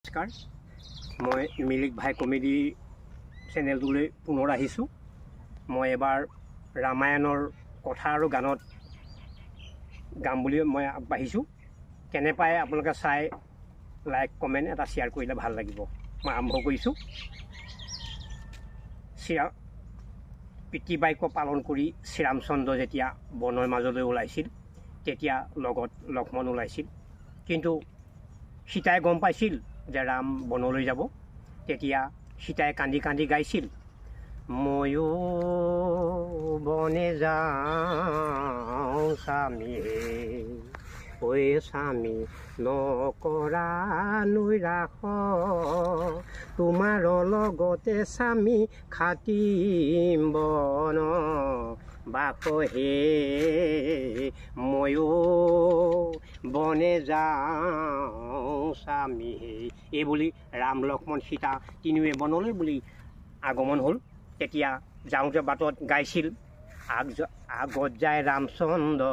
নমস্কাৰ মই মিলিক ভাই কমেডি চেনেলটোলৈ পুনৰ আহিছোঁ। মই এবাৰ ৰামায়ণৰ কথা আৰু গানত গাম বুলি মই আগবাঢ়িছোঁ। কেনে পায় আপোনালোকে চাই লাইক কমেণ্ট এটা শ্বেয়াৰ কৰিলে ভাল লাগিব। মই আৰম্ভ কৰিছোঁ। পিতৃবাক্য পালন কৰি শ্ৰীৰামচন্দ্ৰ যেতিয়া বনৰ মাজলৈ ওলাইছিল তেতিয়া লগত লক্ষ্মণ ওলাইছিল। কিন্তু সীতাই গম পাইছিল যে ৰাম বনলৈ যাব। তেতিয়া সীতাই কান্দি কান্দি গাইছিল, ময়ো বনে যাওঁ স্বামী, ঐ স্বামী নকৰা নৈৰাস, তোমাৰ লগতে স্বামী খাটিম বন বাস হে, ময়ো বনে যাওঁ স্বামী। এই বুলি ৰাম লক্ষ্মণ সীতা তিনিওৱে বনলৈ বুলি আগমন হ'ল। তেতিয়া যাওঁতে বাটত গাইছিল, আগত যায় ৰামচন্দ্ৰ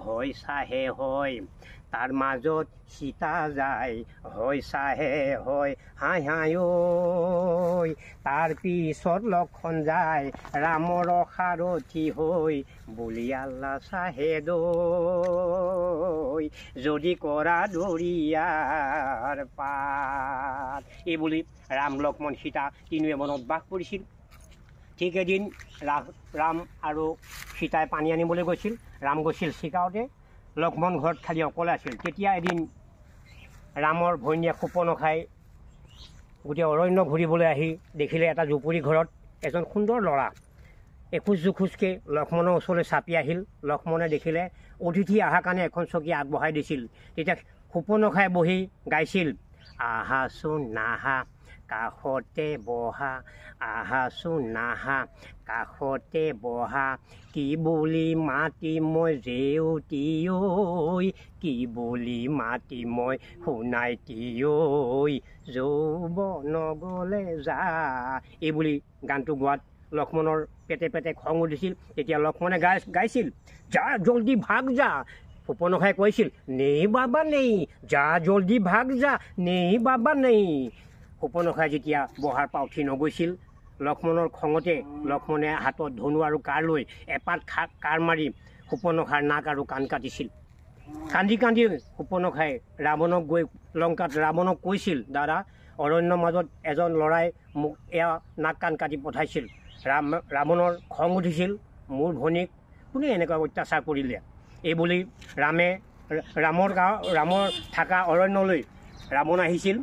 হয় চাহে হয়, তাৰ মাজত সীতা যায় হয় চাহে হয়, হাই হাই ঐ। তাৰ পিছত লক্ষ্মণ যায় ৰামৰ সাৰথি হৈ, বুলি আল্লাহ চাহে দৈ, যদি কৰা দৰিয়াৰ পাত। এই বুলি ৰাম লক্ষ্মণ সীতা তিনিওৱে বনত বাস কৰিছিল। ঠিক এদিন ৰাম আৰু সীতাই পানী আনিবলৈ গৈছিল। ৰাম গৈছিল চিকাৰতে, লক্ষ্মণ ঘৰত খালি অকলে আছিল। তেতিয়া এদিন ৰামৰ ভৈনীয়েক শূৰ্পণখাই গোটেই অৰণ্য ঘূৰিবলৈ আহি দেখিলে এটা জুপুৰি ঘৰত এজন সুন্দৰ ল'ৰা এখোজ দুখোজকৈ লক্ষ্মণৰ ওচৰলৈ চাপি আহিল। লক্ষ্মণে দেখিলে অতিথি অহাৰ কাৰণে এখন চকী আগবঢ়াই দিছিল। তেতিয়া শূৰ্পণখাই বহি গাইছিল, আহাচোন নাহা কাষতে বহা, আহাচোন নাহা কাষতে বহা, কি বুলি মাতি মই জেউতি ঐ, কি বুলি মাতি মই সোণাইটি ঐ, যৌৱন গ'লে যা। এই বুলি গানটো গোৱাত লক্ষ্মণৰ পেটে পেটে খং উঠিছিল। তেতিয়া লক্ষ্মণে গাইছিল, যা জলদি ভাগ যা। শূৰ্পণখাই কৈছিল, নেই বাবা নেই, যা জলদি ভাগ যা, নেই বাবা নেই। শূৰ্পণখাই যেতিয়া বহাৰ পৰা উঠি নগৈছিল, লক্ষ্মণৰ খঙতে লক্ষ্মণে হাতত ধনু আৰু কাঁড় লৈ এপাত কাঁড় মাৰি শূৰ্পণখাৰ নাক আৰু কাণ কাটিছিল। কান্দি কান্দি শূৰ্পণখাই ৰাৱণক গৈ লংকাত ৰাৱণক কৈছিল, দাদা অৰণ্যৰ মাজত এজন ল'ৰাই মোক এয়া নাক কাণ কাটি পঠাইছিল। ৰাৱণৰ খং উঠিছিল, মোৰ ভনীক কোনে এনেকুৱা অত্যাচাৰ কৰিলে। এই বুলি ৰামৰ থকা অৰণ্যলৈ ৰাৱণ আহিছিল।